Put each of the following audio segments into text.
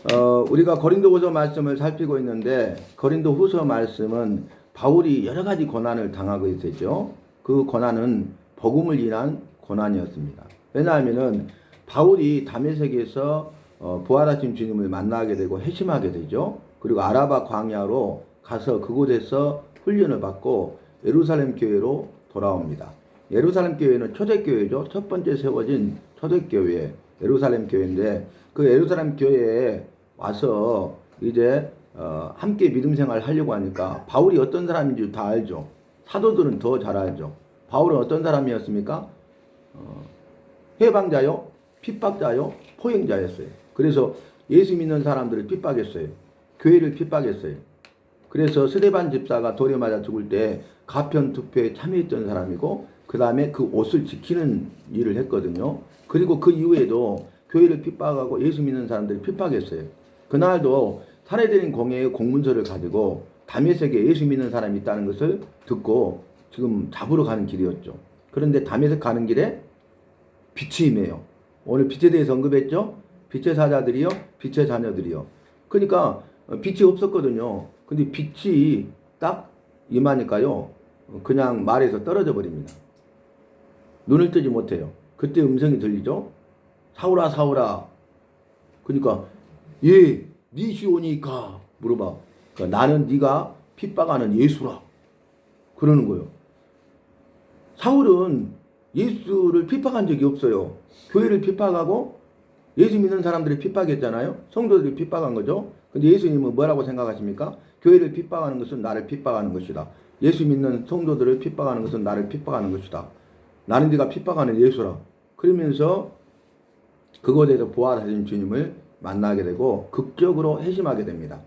우리가 고린도후서 말씀을 살피고 있는데 고린도후서 말씀은 바울이 여러 가지 고난을 당하고 있었죠. 그 고난은 복음을 인한 고난이었습니다. 왜냐하면은 바울이 다메섹에서 부활하신 주님을 만나게 되고 회심하게 되죠. 그리고 아라바 광야로 가서 그곳에서 훈련을 받고 예루살렘 교회로 돌아옵니다. 예루살렘 교회는 초대교회죠. 첫 번째 세워진 초대교회 예루살렘 교회인데 그 예루살렘 교회에 와서 이제 함께 믿음 생활 하려고 하니까 바울이 어떤 사람인지 다 알죠. 사도들은 더 잘 알죠. 바울은 어떤 사람이었습니까? 해방자요, 핍박자요, 포행자였어요. 그래서 예수 믿는 사람들을 핍박했어요. 교회를 핍박했어요. 그래서 스데반 집사가 돌에 맞아 죽을 때 가편 투표에 참여했던 사람이고 그 다음에 그 옷을 지키는 일을 했거든요. 그리고 그 이후에도 교회를 핍박하고 예수 믿는 사람들을 핍박했어요. 그날도 사내들인 공회의 공문서를 가지고 다메섹에 예수 믿는 사람이 있다는 것을 듣고 지금 잡으러 가는 길이었죠. 그런데 다메섹 가는 길에 빛이 임해요. 오늘 빛에 대해서 언급했죠? 빛의 사자들이요, 빛의 자녀들이요. 그러니까 빛이 없었거든요. 근데 빛이 딱 임하니까요, 그냥 말에서 떨어져 버립니다. 눈을 뜨지 못해요. 그때 음성이 들리죠? 사울아, 사울아. 그러니까 예, 니시오니까 물어봐. 그러니까 나는 네가 핍박하는 예수라. 그러는 거예요. 사울은 예수를 핍박한 적이 없어요. 교회를 핍박하고 예수 믿는 사람들이 핍박했잖아요. 성도들이 핍박한 거죠. 근데 예수님은 뭐라고 생각하십니까? 교회를 핍박하는 것은 나를 핍박하는 것이다. 예수 믿는 성도들을 핍박하는 것은 나를 핍박하는 것이다. 나는 네가 핍박하는 예수라. 그러면서 그곳에서 부활하신 주님을 만나게 되고 극적으로 회심하게 됩니다.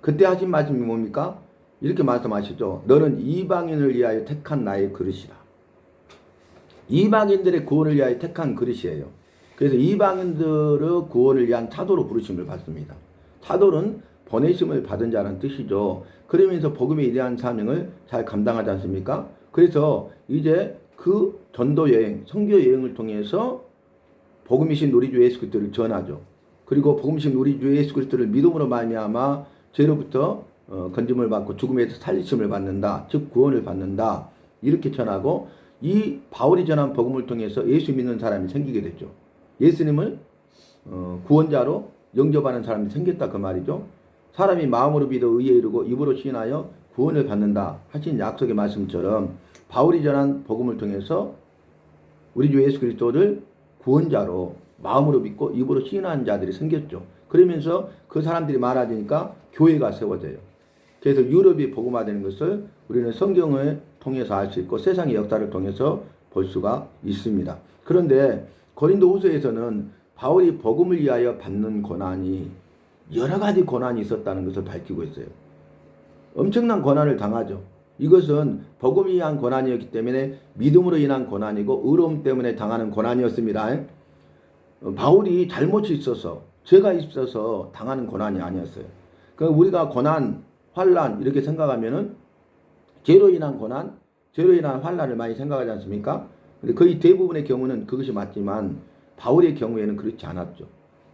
그때 하신 말씀이 뭡니까? 이렇게 말씀하시죠. 너는 이방인을 위하여 택한 나의 그릇이라. 이방인들의 구원을 위하여 택한 그릇이에요. 그래서 이방인들의 구원을 위한 사도로 부르심을 받습니다. 사도는 보내심을 받은 자라는 뜻이죠. 그러면서 복음에 대한 사명을 잘 감당하지 않습니까? 그래서 이제 그 전도 여행, 선교 여행을 통해서 복음이신 우리 주 예수 그리스도를 전하죠. 그리고 복음이신 우리 주 예수 그리스도를 믿음으로 말미암아 죄로부터 건짐을 받고 죽음에서 살리심을 받는다. 즉 구원을 받는다. 이렇게 전하고 이 바울이 전한 복음을 통해서 예수 믿는 사람이 생기게 됐죠. 예수님을 구원자로 영접하는 사람이 생겼다 그 말이죠. 사람이 마음으로 믿어 의에 이르고 입으로 시인하여 구원을 받는다 하신 약속의 말씀처럼 바울이 전한 복음을 통해서 우리 주 예수 그리스도를 구원자로 마음으로 믿고 입으로 시인하는 자들이 생겼죠. 그러면서 그 사람들이 많아지니까 교회가 세워져요. 그래서 유럽이 복음화되는 것을 우리는 성경을 통해서 알 수 있고 세상의 역사를 통해서 볼 수가 있습니다. 그런데 고린도후서에서는 바울이 복음을 위하여 받는 고난이 여러 가지 고난이 있었다는 것을 밝히고 있어요. 엄청난 고난을 당하죠. 이것은 복음을 위한 고난이었기 때문에 믿음으로 인한 고난이고 의로움 때문에 당하는 고난이었습니다. 바울이 잘못이 있어서 죄가 있어서 당하는 고난이 아니었어요. 그러니까 우리가 고난, 환난 이렇게 생각하면은 죄로 인한 고난, 죄로 인한 환난을 많이 생각하지 않습니까? 근데 거의 대부분의 경우는 그것이 맞지만 바울의 경우에는 그렇지 않았죠.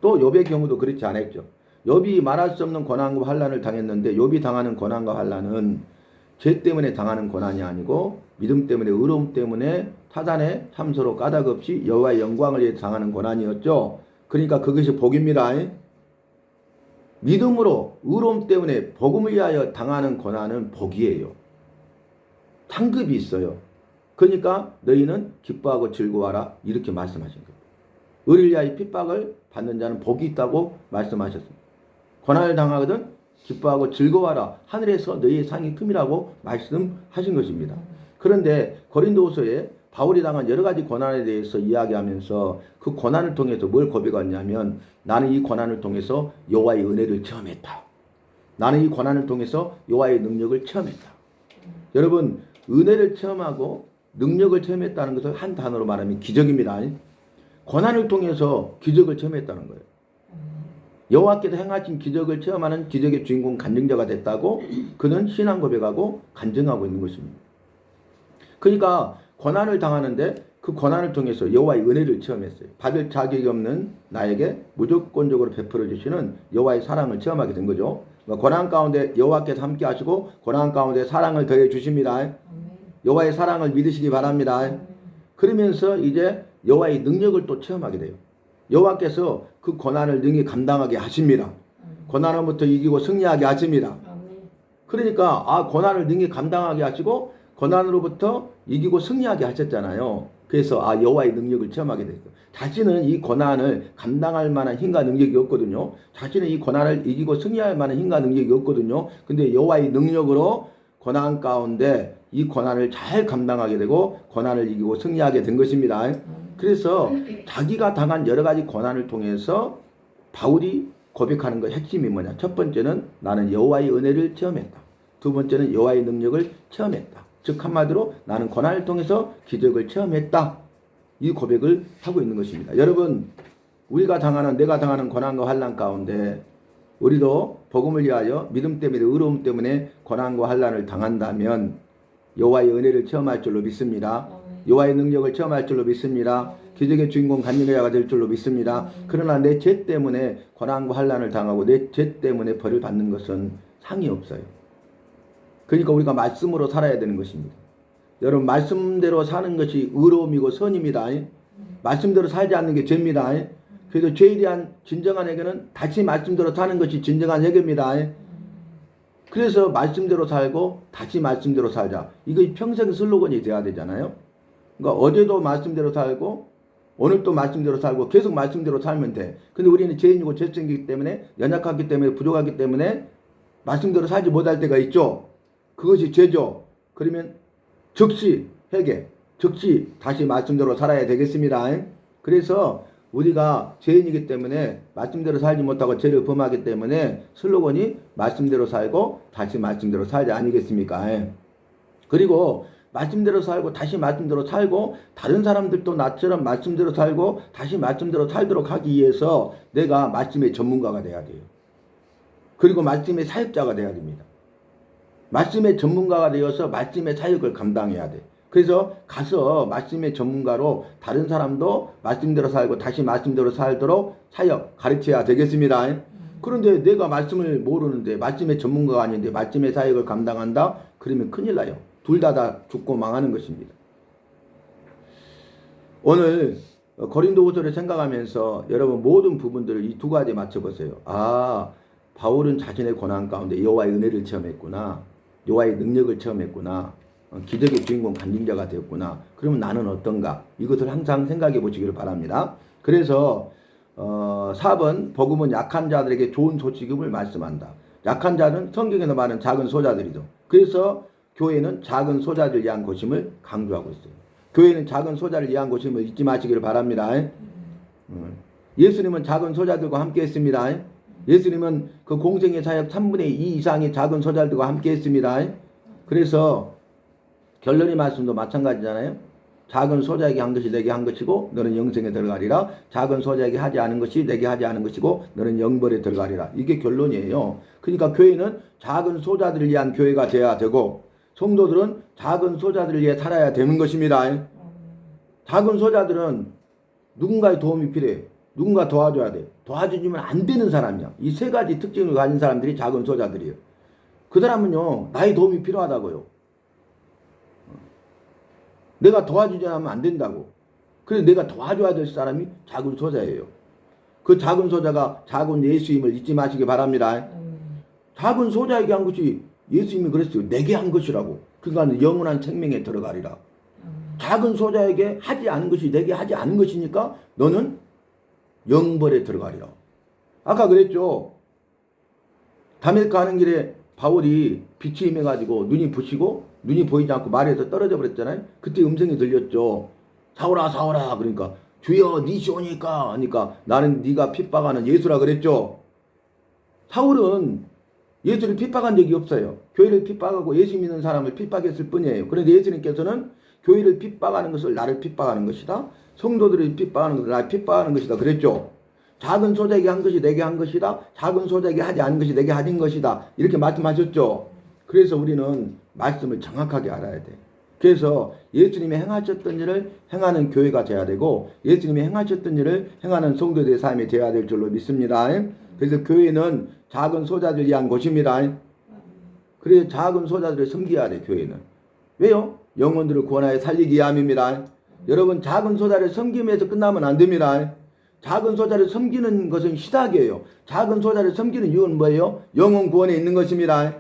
또 욥의 경우도 그렇지 않았죠. 욥이 말할 수 없는 고난과 환난을 당했는데 욥이 당하는 고난과 환난은 죄 때문에 당하는 고난이 아니고 믿음 때문에 의로움 때문에 사단의 참소로 까닭없이 여호와의 영광을 위해 당하는 고난이었죠. 그러니까 그것이 복입니다. 믿음으로 의로움 때문에 복음을 위하여 당하는 고난은 복이에요. 상급이 있어요. 그러니까 너희는 기뻐하고 즐거워하라 이렇게 말씀하신 거예요. 의를 위하여 핍박을 받는 자는 복이 있다고 말씀하셨습니다. 고난을 당하거든 기뻐하고 즐거워하라 하늘에서 너희의 상이 큼이라고 말씀하신 것입니다. 그런데 고린도후서에 바울이 당한 여러 가지 고난에 대해서 이야기하면서 그 고난을 통해서 뭘 고백했냐면 나는 이 고난을 통해서 여호와의 은혜를 체험했다. 나는 이 고난을 통해서 여호와의 능력을 체험했다. 여러분 은혜를 체험하고 능력을 체험했다는 것을 한 단어로 말하면 기적입니다. 고난을 통해서 기적을 체험했다는 거예요. 여호와께서 행하신 기적을 체험하는 기적의 주인공 간증자가 됐다고 그는 신앙 고백하고 간증하고 있는 것입니다. 그러니까 고난을 당하는데 그 고난을 통해서 여호와의 은혜를 체험했어요. 받을 자격이 없는 나에게 무조건적으로 베풀어 주시는 여호와의 사랑을 체험하게 된 거죠. 그러니까 고난 가운데 여호와께서 함께 하시고 고난 가운데 사랑을 더해 주십니다. 여호와의 사랑을 믿으시기 바랍니다. 그러면서 이제 여호와의 능력을 또 체험하게 돼요. 여호와께서 그 고난을 능히 감당하게 하십니다. 고난으로부터 이기고 승리하게 하십니다. 그러니까 고난을 능히 감당하게 하시고 고난으로부터 이기고 승리하게 하셨잖아요. 그래서 여호와의 능력을 체험하게 됐어요. 자신은 이 고난을 감당할 만한 힘과 능력이 없거든요. 자신은 이 고난을 이기고 승리할 만한 힘과 능력이 없거든요. 근데 여호와의 능력으로 고난 가운데 이 고난을 잘 감당하게 되고 고난을 이기고 승리하게 된 것입니다. 그래서 자기가 당한 여러 가지 고난을 통해서 바울이 고백하는 것 핵심이 뭐냐? 첫 번째는 나는 여호와의 은혜를 체험했다. 두 번째는 여호와의 능력을 체험했다. 즉 한마디로 나는 고난을 통해서 기적을 체험했다. 이 고백을 하고 있는 것입니다. 여러분, 우리가 당하는 내가 당하는 고난과 환난 가운데 우리도 복음을 위하여 믿음 때문에 의로움 때문에 고난과 환난을 당한다면 여호와의 은혜를 체험할 줄로 믿습니다. 여호와의 능력을 체험할 줄로 믿습니다. 기적의 주인공 간증자가 될 줄로 믿습니다. 그러나 내 죄 때문에 고난과 환난을 당하고 내 죄 때문에 벌을 받는 것은 상이 없어요. 그러니까 우리가 말씀으로 살아야 되는 것입니다. 여러분, 말씀대로 사는 것이 의로움이고 선입니다. 말씀대로 살지 않는 게 죄입니다. 그래서 죄에 대한 진정한 해결은 다시 말씀대로 사는 것이 진정한 해결입니다. 그래서 말씀대로 살고 다시 말씀대로 살자. 이거 평생 슬로건이 돼야 되잖아요. 그러니까 어제도 말씀대로 살고 오늘도 말씀대로 살고 계속 말씀대로 살면 돼. 근데 우리는 죄인이고 죄성이기 때문에 연약하기 때문에 부족하기 때문에 말씀대로 살지 못할 때가 있죠. 그것이 죄죠. 그러면 즉시 회개, 즉시 다시 말씀대로 살아야 되겠습니다. 그래서 우리가 죄인이기 때문에 말씀대로 살지 못하고 죄를 범하기 때문에 슬로건이 말씀대로 살고 다시 말씀대로 살자 아니겠습니까? 그리고 말씀대로 살고 다시 말씀대로 살고 다른 사람들도 나처럼 말씀대로 살고 다시 말씀대로 살도록 하기 위해서 내가 말씀의 전문가가 돼야 돼요. 그리고 말씀의 사역자가 돼야 됩니다. 말씀의 전문가가 되어서 말씀의 사역을 감당해야 돼. 그래서 가서 말씀의 전문가로 다른 사람도 말씀대로 살고 다시 말씀대로 살도록 사역 가르쳐야 되겠습니다. 그런데 내가 말씀을 모르는데 말씀의 전문가가 아닌데 말씀의 사역을 감당한다? 그러면 큰일 나요. 둘 다 죽고 망하는 것입니다. 오늘 고린도후서를 생각하면서 여러분 모든 부분들을 이 두 가지에 맞춰보세요. 바울은 자신의 고난 가운데 여호와의 은혜를 체험했구나. 여호와의 능력을 체험했구나. 기적의 주인공 간증자가 되었구나. 그러면 나는 어떤가? 이것을 항상 생각해 보시기를 바랍니다. 그래서 4번 복음은 약한 자들에게 좋은 소식임을 말씀한다. 약한 자는 성경에서 말하는 작은 소자들이죠. 그래서 교회는 작은 소자들 위한 곳임을 강조하고 있어요. 교회는 작은 소자를 위한 곳임을 잊지 마시기를 바랍니다. 예수님은 작은 소자들과 함께 했습니다. 예수님은 그 공생의 사역 3분의 2 이상의 작은 소자들과 함께 했습니다. 그래서 결론의 말씀도 마찬가지잖아요. 작은 소자에게 한 것이 내게 한 것이고 너는 영생에 들어가리라. 작은 소자에게 하지 않은 것이 내게 하지 않은 것이고 너는 영벌에 들어가리라. 이게 결론이에요. 그러니까 교회는 작은 소자들을 위한 교회가 되어야 되고 성도들은 작은 소자들을 위해 살아야 되는 것입니다. 작은 소자들은 누군가의 도움이 필요해. 누군가 도와줘야 돼. 도와주면 안 되는 사람이야. 이 세 가지 특징을 가진 사람들이 작은 소자들이에요. 그 사람은요, 나의 도움이 필요하다고요. 내가 도와주지 않으면 안 된다고. 그래서 내가 도와줘야 될 사람이 작은 소자예요. 그 작은 소자가 작은 예수임을 잊지 마시기 바랍니다. 작은 소자에게 한 것이 예수님이 그랬어요. 내게 한 것이라고. 그러니까 영원한 생명에 들어가리라. 작은 소자에게 하지 않은 것이 내게 하지 않은 것이니까 너는 영벌에 들어가리라. 아까 그랬죠. 다메섹 가는 길에 바울이 빛이 임해가지고 눈이 부시고 눈이 보이지 않고 말에서 떨어져 버렸잖아요. 그때 음성이 들렸죠. 사울아 사울아. 그러니까 주여 니시오니까 하니까 나는 네가 핍박하는 예수라 그랬죠. 사울은 예수를 핍박한 적이 없어요. 교회를 핍박하고 예수 믿는 사람을 핍박했을 뿐이에요. 그런데 예수님께서는 교회를 핍박하는 것을 나를 핍박하는 것이다. 성도들을 핍박하는 것을 나를 핍박하는 것이다. 그랬죠. 작은 소자에게 한 것이 내게 한 것이다. 작은 소자에게 하지 않은 것이 내게 하는 것이다. 이렇게 말씀하셨죠. 그래서 우리는 말씀을 정확하게 알아야 돼. 그래서 예수님이 행하셨던 일을 행하는 교회가 돼야 되고 예수님이 행하셨던 일을 행하는 성도들의 삶이 돼야 될 줄로 믿습니다. 그래서 교회는 작은 소자들 위한 곳입니다. 그래서 작은 소자들을 섬겨야 돼. 교회는. 왜요? 영혼들을 구원하여 살리기 위함입니다. 여러분 작은 소자를 섬김에서 끝나면 안 됩니다. 작은 소자를 섬기는 것은 시작이에요. 작은 소자를 섬기는 이유는 뭐예요? 영혼 구원에 있는 것입니다.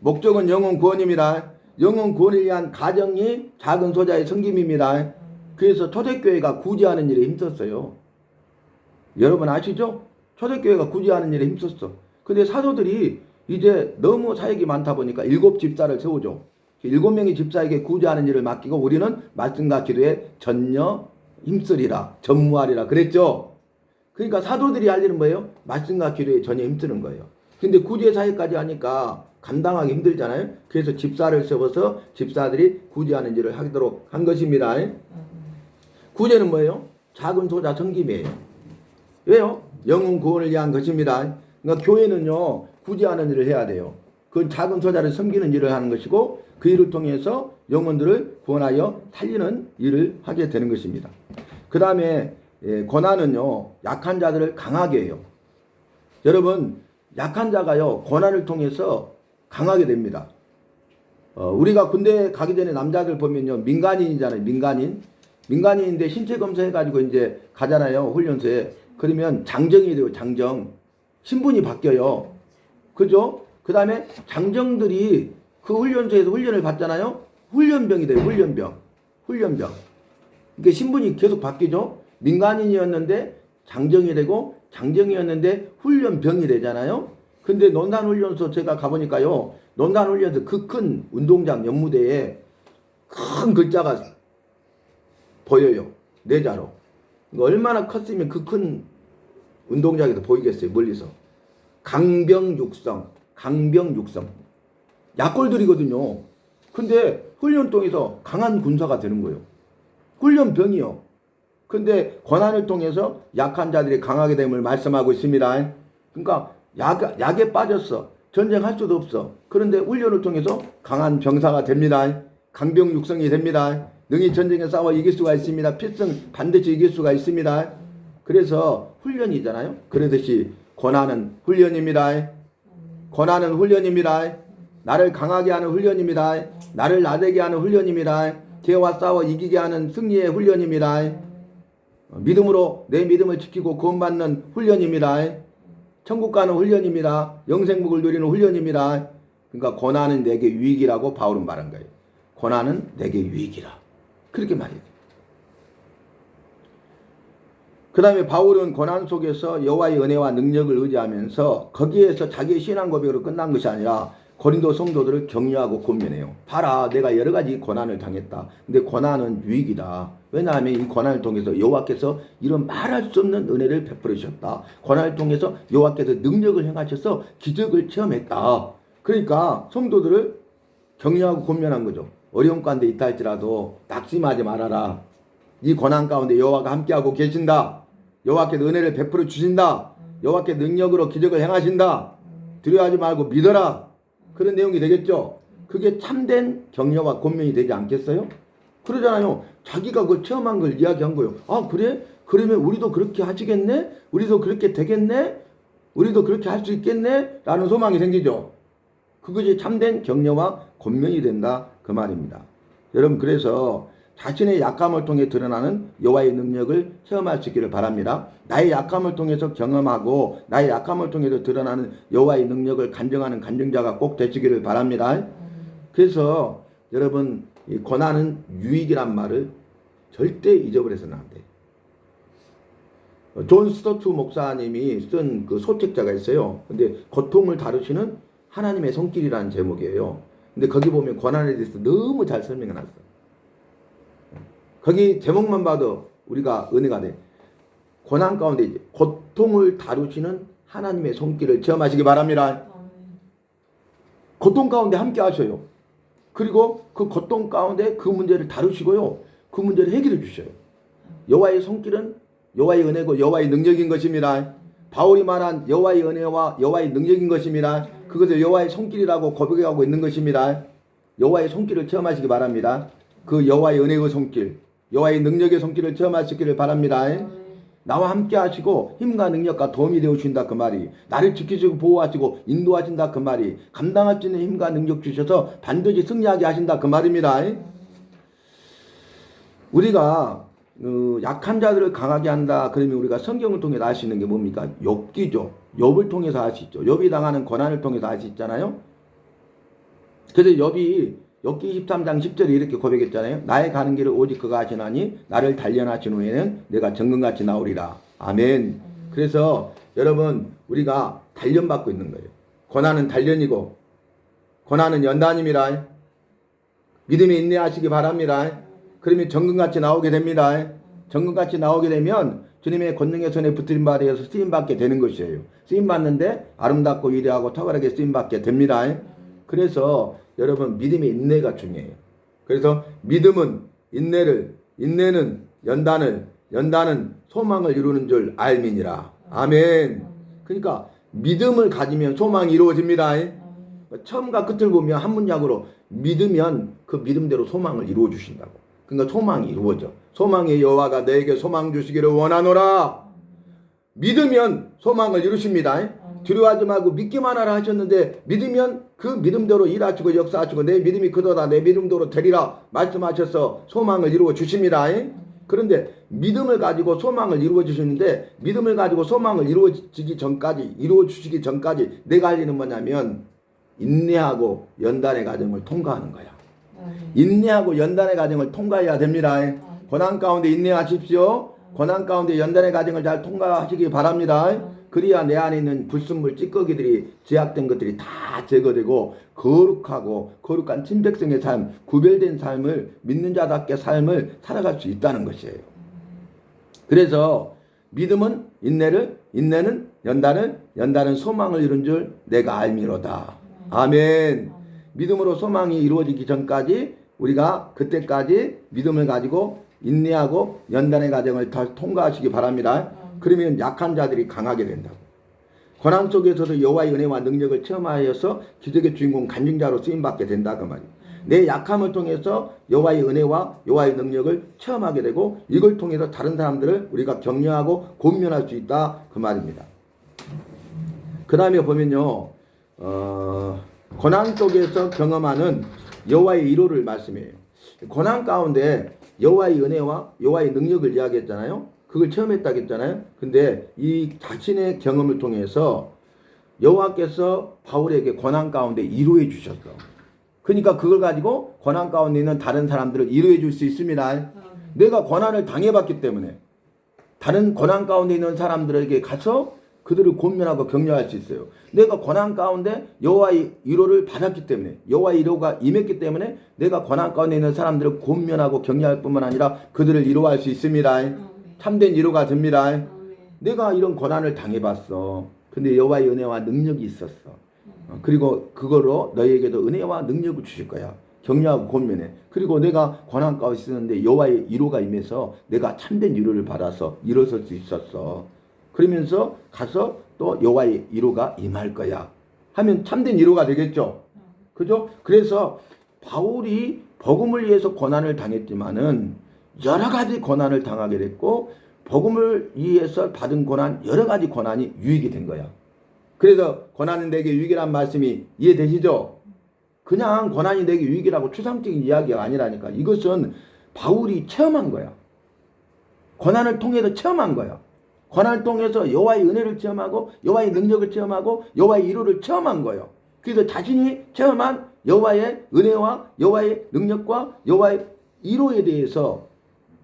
목적은 영혼 구원입니다. 영혼 구원을 위한 가정이 작은 소자의 섬김입니다. 그래서 초대교회가 구제하는 일에 힘썼어요. 여러분 아시죠? 초대교회가 구제하는 일에 힘썼어. 근데 사도들이 이제 너무 사역이 많다 보니까 7 집사를 세우죠. 7명의 집사에게 구제하는 일을 맡기고 우리는 말씀과 기도에 전혀 힘쓰리라, 전무하리라 그랬죠. 그러니까 사도들이 할 일은 뭐예요? 말씀과 기도에 전혀 힘쓰는 거예요. 근데 구제 사역까지 하니까 감당하기 힘들잖아요. 그래서 집사를 세워서 집사들이 구제하는 일을 하도록 한 것입니다. 구제는 뭐예요? 작은 소자 섬김이에요. 왜요? 영혼 구원을 위한 것입니다. 그러니까 교회는요 구제하는 일을 해야 돼요. 그 작은 소자를 섬기는 일을 하는 것이고 그 일을 통해서 영혼들을 구원하여 살리는 일을 하게 되는 것입니다. 그 다음에 고난은요 약한 자들을 강하게 해요. 여러분 약한 자가요 고난을 통해서 강하게 됩니다. 우리가 군대 가기 전에 남자들 보면요 민간인이잖아요. 민간인인데 신체 검사해가지고 이제 가잖아요 훈련소에. 그러면 장정이 돼요. 장정. 신분이 바뀌어요. 그죠? 그 다음에 장정들이 그 훈련소에서 훈련을 받잖아요. 훈련병이 돼요. 훈련병. 이게 신분이 계속 바뀌죠. 민간인이었는데 장정이 되고 장정이었는데 훈련병이 되잖아요. 근데 논산훈련소 제가 가보니까요. 논산훈련소 그 큰 운동장 연무대에 큰 글자가 보여요. 내자로. 얼마나 컸으면 그 큰 운동장에서 보이겠어요. 멀리서. 강병육성. 약골들이거든요. 근데 훈련통에서 강한 군사가 되는 거예요. 훈련병이요. 근데 고난을 통해서 약한 자들이 강하게 됨을 말씀하고 있습니다. 그러니까 약에 빠졌어. 전쟁할 수도 없어. 그런데 훈련을 통해서 강한 병사가 됩니다. 강병육성이 됩니다. 능히 전쟁에 싸워 이길 수가 있습니다. 필승 반드시 이길 수가 있습니다. 그래서 훈련이잖아요. 그러듯이 고난은 훈련입니다. 고난은 훈련입니다. 나를 강하게 하는 훈련입니다. 나를 나대게 하는 훈련입니다. 죄와 싸워 이기게 하는 승리의 훈련입니다. 믿음으로 내 믿음을 지키고 구원받는 훈련입니다. 천국 가는 훈련입니다. 영생복을 누리는 훈련입니다. 그러니까 고난은 내게 유익이라고 바울은 말한 거예요. 고난은 내게 유익이라. 그렇게 말해요. 그 다음에 바울은 고난 속에서 여호와의 은혜와 능력을 의지하면서 거기에서 자기의 신앙 고백으로 끝난 것이 아니라 고린도 성도들을 격려하고 권면해요. 봐라, 내가 여러 가지 고난을 당했다. 근데 고난은 유익이다. 왜냐하면 이 고난을 통해서 여호와께서 이런 말할 수 없는 은혜를 베풀으셨다. 고난을 통해서 여호와께서 능력을 행하셔서 기적을 체험했다. 그러니까 성도들을 격려하고 권면한 거죠. 어려운 가운데 있다 할지라도 낙심하지 말아라. 이 고난 가운데 여호와가 함께하고 계신다. 여호와께서 은혜를 베풀어 주신다. 여호와께 능력으로 기적을 행하신다. 두려워하지 말고 믿어라. 그런 내용이 되겠죠. 그게 참된 격려와 권면이 되지 않겠어요? 그러잖아요. 자기가 그걸 체험한 걸 이야기한 거예요. 아 그래? 그러면 우리도 그렇게 하시겠네? 우리도 그렇게 되겠네? 우리도 그렇게 할 수 있겠네? 라는 소망이 생기죠. 그것이 참된 격려와 권면이 된다 그 말입니다. 여러분 그래서 자신의 약함을 통해 드러나는 여호와의 능력을 체험할 수 있기를 바랍니다. 나의 약함을 통해서 경험하고 나의 약함을 통해서 드러나는 여호와의 능력을 간증하는 간증자가 꼭 되시기를 바랍니다. 그래서 여러분 이 고난은 유익이란 말을 절대 잊어버려서는 안 돼요. 존 스토트 목사님이 쓴 그 소책자가 있어요. 근데 고통을 다루시는 하나님의 손길이라는 제목이에요. 근데 거기 보면 고난에 대해서 너무 잘 설명해 놨어요. 거기 제목만 봐도 우리가 은혜가 돼. 고난 가운데 이제 고통을 다루시는 하나님의 손길을 체험하시기 바랍니다. 고통 가운데 함께 하셔요. 그리고 그 고통 가운데 그 문제를 다루시고요. 그 문제를 해결해 주셔요. 여호와의 손길은 여호와의 은혜고 여호와의 능력인 것입니다. 바울이 말한 여호와의 은혜와 여호와의 능력인 것입니다. 그것을 여호와의 손길이라고 고백하고 있는 것입니다. 여호와의 손길을 체험하시기 바랍니다. 그 여호와의 은혜의 손길, 여호와의 능력의 손길을 체험하시기를 바랍니다. 나와 함께 하시고 힘과 능력과 도움이 되어 주신다 그 말이, 나를 지키시고 보호하시고 인도하신다 그 말이, 감당할 수 있는 힘과 능력 주셔서 반드시 승리하게 하신다 그 말입니다. 우리가 약한 자들을 강하게 한다 그러면 우리가 성경을 통해서 알 수 있는 게 뭡니까? 욥기죠. 욥을 통해서 알 수 있죠. 욥이 당하는 고난을 통해서 알 수 있잖아요. 그래서 욥이 욥기 13장 10절에 이렇게 고백했잖아요. 나의 가는 길을 오직 그가 하시나니 나를 단련하신 후에는 내가 정금같이 나오리라. 아멘. 그래서 여러분 우리가 단련받고 있는 거예요. 고난은 단련이고 고난은 연단임이라. 믿음에 인내하시기 바랍니다. 그러면 정금같이 나오게 됩니다. 정금같이 나오게 되면 주님의 권능의 손에 붙들림 받아서 쓰임받게 되는 것이에요. 쓰임받는데 아름답고 위대하고 탁월하게 쓰임받게 됩니다. 그래서 여러분 믿음의 인내가 중요해요. 그래서 믿음은 인내를, 인내는 연단을, 연단은 소망을 이루는 줄 알미니라. 아멘. 그러니까 믿음을 가지면 소망이 이루어집니다. 처음과 끝을 보면 한 문장으로 믿으면 그 믿음대로 소망을 이루어 주신다고. 그러니까 소망이 이루어져. 소망의 여호와가 너에게 소망 주시기를 원하노라. 믿으면 소망을 이루십니다. 두려워하지 말고 믿기만 하라 하셨는데 믿으면 그 믿음대로 일하시고 역사하시고 내 믿음이 그도다 내 믿음대로 되리라 말씀하셔서 소망을 이루어 주십니다. 그런데 믿음을 가지고 소망을 이루어 주시는데 믿음을 가지고 소망을 이루어지기 전까지 이루어 주시기 전까지 내가 할 일은 뭐냐면 인내하고 연단의 과정을 통과하는 거야. 인내하고 연단의 과정을 통과해야 됩니다. 고난 가운데 인내하십시오. 고난 가운데 연단의 과정을 잘 통과하시기 바랍니다. 그래야 내 안에 있는 불순물 찌꺼기들이 제약된 것들이 다 제거되고 거룩하고 거룩한 친백성의 삶, 구별된 삶을 믿는 자답게 삶을 살아갈 수 있다는 것이에요. 그래서 믿음은 인내를, 인내는 연단을, 연단은 소망을 이룬 줄 내가 알미로다. 아멘. 믿음으로 소망이 이루어지기 전까지 우리가 그때까지 믿음을 가지고 인내하고 연단의 과정을 잘 통과하시기 바랍니다. 그러면 약한 자들이 강하게 된다고. 고난 속에서도 여호와의 은혜와 능력을 체험하여서 기적의 주인공 간증자로 쓰임받게 된다 그 말이에요. 내 약함을 통해서 여호와의 은혜와 여호와의 능력을 체험하게 되고 이걸 통해서 다른 사람들을 우리가 격려하고 권면할 수 있다 그 말입니다. 그 다음에 보면요. 고난 속에서 경험하는 여호와의 위로를 말씀해요. 고난 가운데 여호와의 은혜와 여호와의 능력을 이야기했잖아요. 그걸 체험했다고 했잖아요. 근데 이 자신의 경험을 통해서 여호와께서 바울에게 고난 가운데 위로해 주셨어. 그러니까 그걸 가지고 고난 가운데 있는 다른 사람들을 위로해 줄 수 있습니다. 내가 고난을 당해봤기 때문에 다른 고난 가운데 있는 사람들에게 가서 그들을 권면하고 격려할 수 있어요. 내가 고난 가운데 여호와의 위로를 받았기 때문에 여호와의 위로가 임했기 때문에 내가 고난 가운데 있는 사람들을 권면하고 격려할 뿐만 아니라 그들을 위로할 수 있습니다. 참된 위로가 됩니다. 내가 이런 고난을 당해봤어. 근데 여호와의 은혜와 능력이 있었어. 그리고 그거로 너희에게도 은혜와 능력을 주실 거야. 격려하고 권면해. 그리고 내가 고난 가운데 있었는데 여호와의 위로가 임해서 내가 참된 위로를 받아서 일어설 수 있었어. 그러면서 가서 또 여호와의 위로가 임할 거야 하면 참된 위로가 되겠죠. 그죠? 그래서 바울이 복음을 위해서 고난을 당했지만은 여러 가지 고난을 당하게 됐고 복음을 위해서 받은 고난 여러 가지 고난이 유익이 된 거야. 그래서 고난은 내게 유익이란 말씀이 이해되시죠? 그냥 고난이 내게 유익이라고 추상적인 이야기가 아니라니까. 이것은 바울이 체험한 거야. 고난을 통해서 체험한 거야. 고난을 통해서 여호와의 은혜를 체험하고 여호와의 능력을 체험하고 여호와의 위로를 체험한 거예요. 그래서 자신이 체험한 여호와의 은혜와 여호와의 능력과 여호와의 위로에 대해서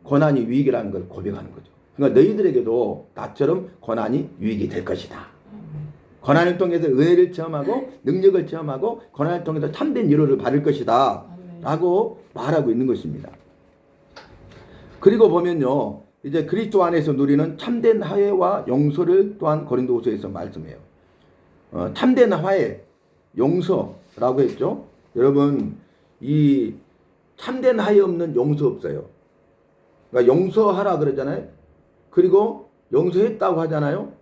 고난이 유익이라는 걸 고백하는 거죠. 그러니까 너희들에게도 나처럼 고난이 유익이 될 것이다. 고난을 통해서 은혜를 체험하고 능력을 체험하고 고난을 통해서 참된 위로를 받을 것이다 라고 말하고 있는 것입니다. 그리고 보면요. 이제 그리스도 안에서 누리는 참된 화해와 용서를 또한 고린도후서에서 말씀해요. 참된 화해, 용서라고 했죠. 여러분 이 참된 화해 없는 용서 없어요. 그러니까 용서하라 그러잖아요. 그리고 용서했다고 하잖아요.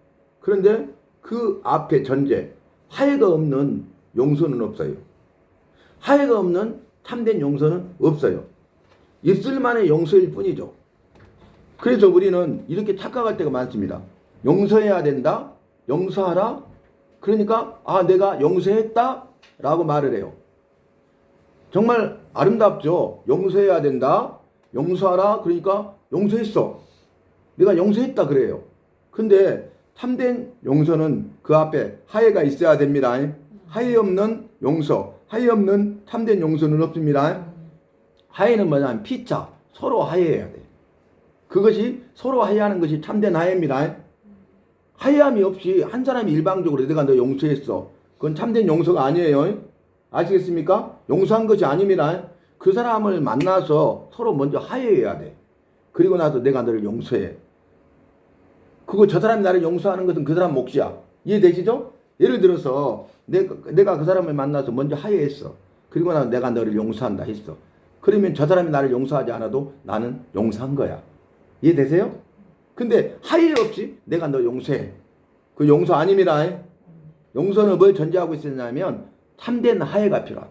그런데 그 앞에 전제 화해가 없는 용서는 없어요. 화해가 없는 참된 용서는 없어요. 있을만의 용서일 뿐이죠. 그래서 우리는 이렇게 착각할 때가 많습니다. 용서해야 된다? 용서하라? 그러니까 내가 용서했다? 라고 말을 해요. 정말 아름답죠. 용서해야 된다. 용서하라. 그러니까 용서했어. 내가 용서했다 그래요. 근데 참된 용서는 그 앞에 하해가 있어야 됩니다. 하해 없는 용서, 하해 없는 참된 용서는 없습니다. 하해는 뭐냐면 피차, 서로 하해해야 돼. 그것이 서로 하해하는 것이 참된 하해입니다. 하해함이 없이 한 사람이 일방적으로 내가 너 용서했어. 그건 참된 용서가 아니에요. 아시겠습니까? 용서한 것이 아닙니다. 그 사람을 만나서 서로 먼저 하해해야 돼. 그리고 나서 내가 너를 용서해. 그거 저 사람이 나를 용서하는 것은 그 사람 몫이야. 이해되시죠? 예를 들어서 내가 그 사람을 만나서 먼저 하해했어. 그리고 나서 내가 너를 용서한다 했어. 그러면 저 사람이 나를 용서하지 않아도 나는 용서한 거야. 이해되세요? 근데 하해 없이 내가 너 용서해. 그 용서 아닙니다. 용서는 뭘 전제하고 있었냐면 참된 하해가 필요하다.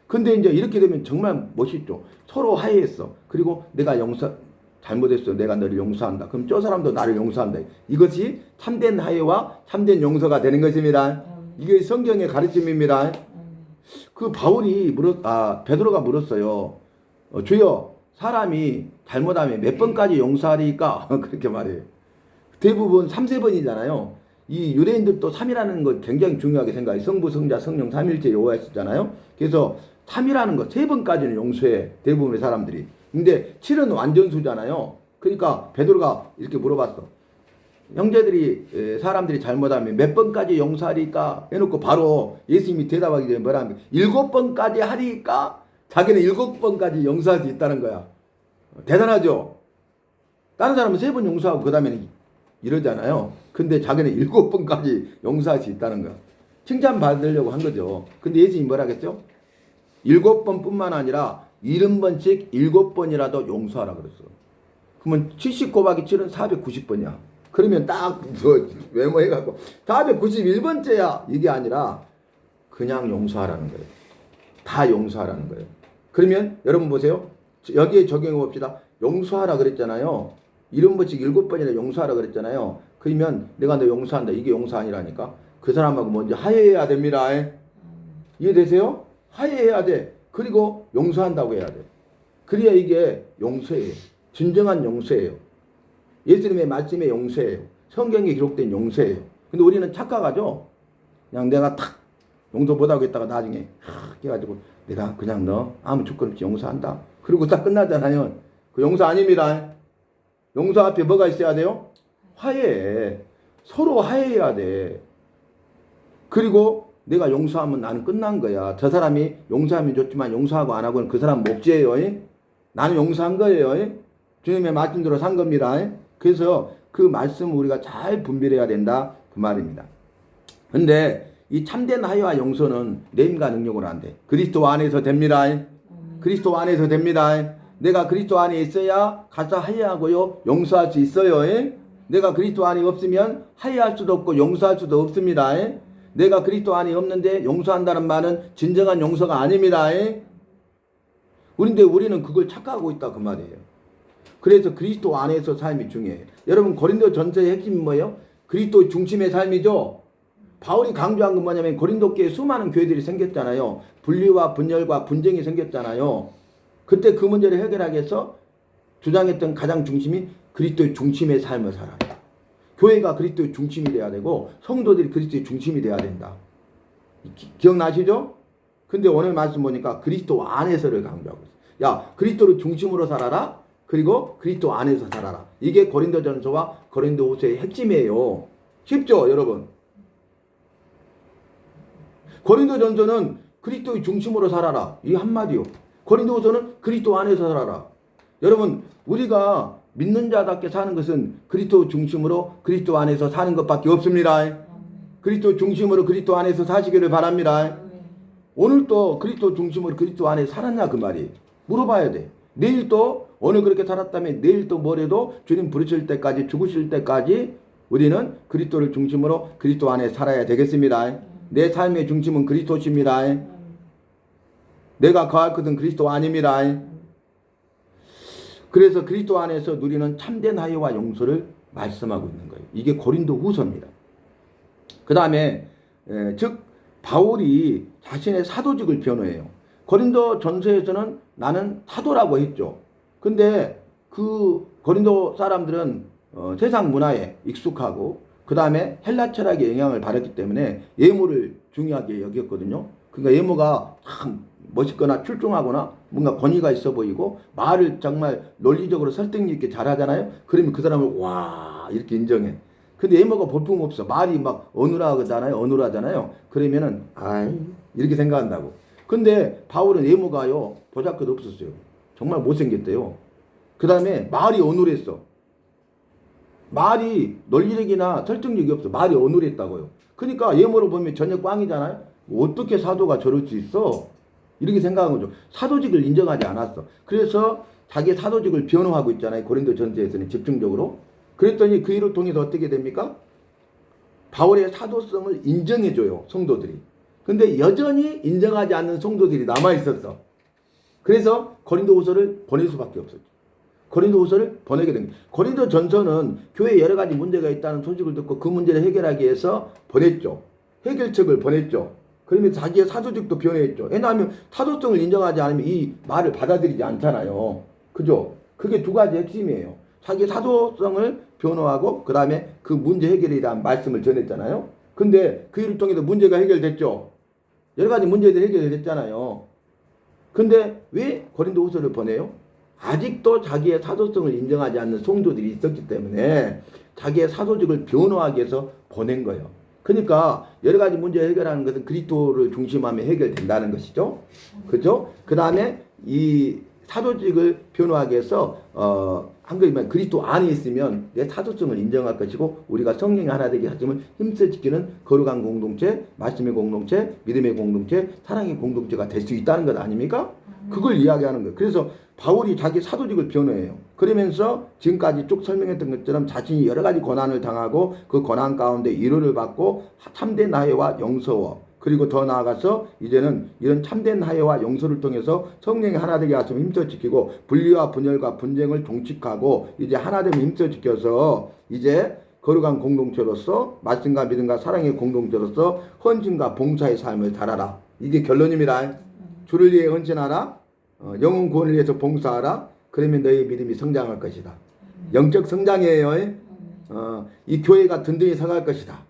근데 이제 이렇게 되면 정말 멋있죠. 서로 하해했어. 그리고 내가 잘못했어. 내가 너를 용서한다. 그럼 저 사람도 나를 용서한다. 이것이 참된 하해와 참된 용서가 되는 것입니다. 이게 성경의 가르침입니다. 그 베드로가 물었어요. 주여, 사람이 잘못하면 몇 번까지 용서하리까? 그렇게 말해요. 대부분 3~4번이잖아요. 이 유대인들도 3이라는 거 굉장히 중요하게 생각해요. 성부, 성자, 성령, 삼일째 여호와였잖아요. 그래서 3이라는 거 3번까지는 용서해. 대부분의 사람들이. 근데 7은 완전수잖아요. 그러니까 베드로가 이렇게 물어봤어. 형제들이 사람들이 잘못하면 몇 번까지 용서하리까? 해놓고 바로 예수님이 대답하기 전에 뭐라 하면 7번까지 하리까? 자기는 7번까지 용서할 수 있다는 거야. 대단하죠? 다른 사람은 3번 용서하고 그 다음에는 이러잖아요. 근데 자기는 7번까지 용서할 수 있다는 거야. 칭찬받으려고 한 거죠. 근데 예수님이 뭐라 했죠? 7번뿐만 아니라 70번씩 7번이라도 용서하라 그랬어. 그러면 70 곱하기 7은 490번이야. 그러면 딱 메모해갖고 491번째야. 이게 아니라 그냥 용서하라는 거예요. 다 용서하라는 거예요. 그러면 여러분 보세요. 여기에 적용해 봅시다. 용서하라 그랬잖아요. 70번씩 7번이나 용서하라 그랬잖아요. 그러면 내가 너 용서한다. 이게 용서 아니라니까. 그 사람하고 먼저 하해해야 됩니다. 이해되세요? 하해해야 돼. 그리고 용서한다고 해야 돼. 그래야 이게 용서예요. 진정한 용서예요. 예수님의 말씀의 용서예요. 성경에 기록된 용서예요. 근데 우리는 착각하죠. 그냥 내가 탁 용서 못하고 있다가 나중에 해가지고 내가 그냥 너 아무 조건 없이 용서한다. 그리고 딱 끝나잖아요. 그 용서 아닙니다. 용서 앞에 뭐가 있어야 돼요? 화해. 서로 화해해야 돼. 그리고 내가 용서하면 나는 끝난 거야. 저 사람이 용서하면 좋지만 용서하고 안 하고는 그 사람 몫이에요. 나는 용서한 거예요. 주님의 말씀대로 산 겁니다. 그래서 그 말씀을 우리가 잘 분별해야 된다. 그 말입니다. 근데 이 참된 하해와 용서는 내 힘과 능력으로 안 돼. 그리스도 안에서 됩니다. 그리스도 안에서 됩니다. 내가 그리스도 안에 있어야 가서 하해하고요. 용서할 수 있어요. 내가 그리스도 안에 없으면 하해할 수도 없고 용서할 수도 없습니다. 내가 그리스도 안에 없는데 용서한다는 말은 진정한 용서가 아닙니다. 그런데 우리는 그걸 착각하고 있다 그 말이에요. 그래서 그리스도 안에서 삶이 중요해요. 여러분 고린도 전서의 핵심이 뭐예요? 그리스도 중심의 삶이죠. 바울이 강조한 건 뭐냐면 고린도 교회에 수많은 교회들이 생겼잖아요. 분리와 분열과 분쟁이 생겼잖아요. 그때 그 문제를 해결하기 위해서 주장했던 가장 중심이 그리스도의 중심의 삶을 살아라. 교회가 그리스도의 중심이 돼야 되고 성도들이 그리스도의 중심이 돼야 된다. 기억나시죠? 근데 오늘 말씀 보니까 그리스도 안에서를 강조하고 있어요. 야, 그리스도를 중심으로 살아라. 그리고 그리스도 안에서 살아라. 이게 고린도전서와 고린도후서의 핵심이에요. 쉽죠, 여러분? 고린도전서는 그리스도의 중심으로 살아라. 이 한마디요. 고린도후서는 그리스도 안에서 살아라. 여러분, 우리가 믿는 자답게 사는 것은 그리스도 중심으로 그리스도 안에서 사는 것밖에 없습니다. 그리스도 중심으로 그리스도 안에서 사시기를 바랍니다. 오늘 또 그리스도 중심으로 그리스도 안에 살았냐 그 말이에요. 물어봐야 돼. 내일 또 오늘 그렇게 살았다면 내일 또 뭐래도 주님 부르실 때까지 죽으실 때까지 우리는 그리스도를 중심으로 그리스도 안에 살아야 되겠습니다. 내 삶의 중심은 그리스도십니다. 내가 거할 것은 그리스도 아닙니다. 그래서 그리스도 안에서 누리는 참된 화해와 용서를 말씀하고 있는 거예요. 이게 고린도 후서입니다. 그 다음에 즉 바울이 자신의 사도직을 변호해요. 고린도 전서에서는 나는 사도라고 했죠. 근데 그 고린도 사람들은 세상 문화에 익숙하고 그 다음에 헬라 철학의 영향을 받았기 때문에 예모를 중요하게 여겼거든요. 그러니까 예모가 참 멋있거나 출중하거나 뭔가 권위가 있어 보이고 말을 정말 논리적으로 설득력 있게 잘하잖아요. 그러면 그 사람을 와 이렇게 인정해. 근데 예모가 볼품없어. 말이 막 어눌하잖아요. 그러면은 아이 이렇게 생각한다고. 근데 바울은 예모가요 보잘것 없었어요. 정말 못생겼대요. 그 다음에 말이 어눌했어. 말이 논리력이나 설득력이 없어. 말이 어눌했다고요. 그러니까 예모를 보면 전혀 꽝이잖아요. 어떻게 사도가 저럴 수 있어? 이렇게 생각한 거죠. 사도직을 인정하지 않았어. 그래서 자기 사도직을 변호하고 있잖아요. 고린도 전서에서는 집중적으로. 그랬더니 그 일을 통해서 어떻게 됩니까? 바울의 사도성을 인정해줘요. 성도들이. 근데 여전히 인정하지 않는 성도들이 남아있었어. 그래서 고린도후서를 보낼 수밖에 없었죠. 고린도후서를 보내게 된 거예요. 고린도 전서는 교회에 여러 가지 문제가 있다는 소식을 듣고 그 문제를 해결하기 위해서 보냈죠. 해결책을 보냈죠. 그러면 자기의 사도직도 변했죠. 왜냐하면 사도성을 인정하지 않으면 이 말을 받아들이지 않잖아요. 그죠? 그게 두 가지 핵심이에요. 자기 사도성을 변호하고 그 다음에 그 문제 해결에 대한 말씀을 전했잖아요. 근데 그 일을 통해서 문제가 해결됐죠. 여러 가지 문제들이 해결됐잖아요. 근데 왜 고린도후서를 보내요? 아직도 자기의 사도성을 인정하지 않는 성도들이 있었기 때문에 자기의 사도직을 변호하기 위해서 보낸 거예요. 그러니까 여러 가지 문제 해결하는 것은 그리스도를 중심하며 해결된다는 것이죠. 그죠? 그 다음에 이 사도직을 변호하기 위해서 한글이면 그리스도 안에 있으면 내 사도성을 인정할 것이고 우리가 성령이 하나 되게 하심을 힘써 지키는 거룩한 공동체, 말씀의 공동체, 믿음의 공동체, 사랑의 공동체가 될 수 있다는 것 아닙니까? 그걸 이야기하는 거예요. 그래서 바울이 자기 사도직을 변호해요. 그러면서 지금까지 쭉 설명했던 것처럼 자신이 여러 가지 고난을 당하고 그 고난 가운데 위로를 받고 참된 화해와 용서와 그리고 더 나아가서 이제는 이런 참된 화해와 용서를 통해서 성령이 하나 되게 하심을 힘써 지키고 분리와 분열과 분쟁을 종식하고 이제 하나 되면 힘써 지켜서 이제 거룩한 공동체로서 말씀과 믿음과 사랑의 공동체로서 헌신과 봉사의 삶을 살아라. 이게 결론입니다. 주를 위해 헌신하라. 영혼 구원을 위해서 봉사하라. 그러면 너의 믿음이 성장할 것이다. 영적 성장이에요. 이 교회가 든든히 서갈 것이다.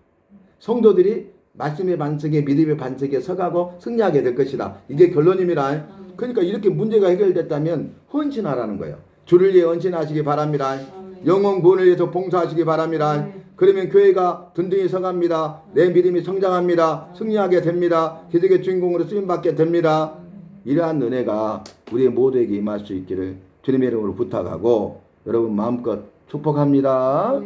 성도들이 말씀의 반석에 믿음의 반석에 서가고 승리하게 될 것이다. 이게 결론입니다. 그러니까 이렇게 문제가 해결됐다면 헌신하라는 거예요. 주를 위해 헌신하시기 바랍니다. 영혼 구원을 위해서 봉사하시기 바랍니다. 그러면 교회가 든든히 서갑니다. 내 믿음이 성장합니다. 승리하게 됩니다. 기적의 주인공으로 쓰임받게 됩니다. 이러한 은혜가 우리 모두에게 임할 수 있기를 주님의 이름으로 부탁하고 여러분 마음껏 축복합니다.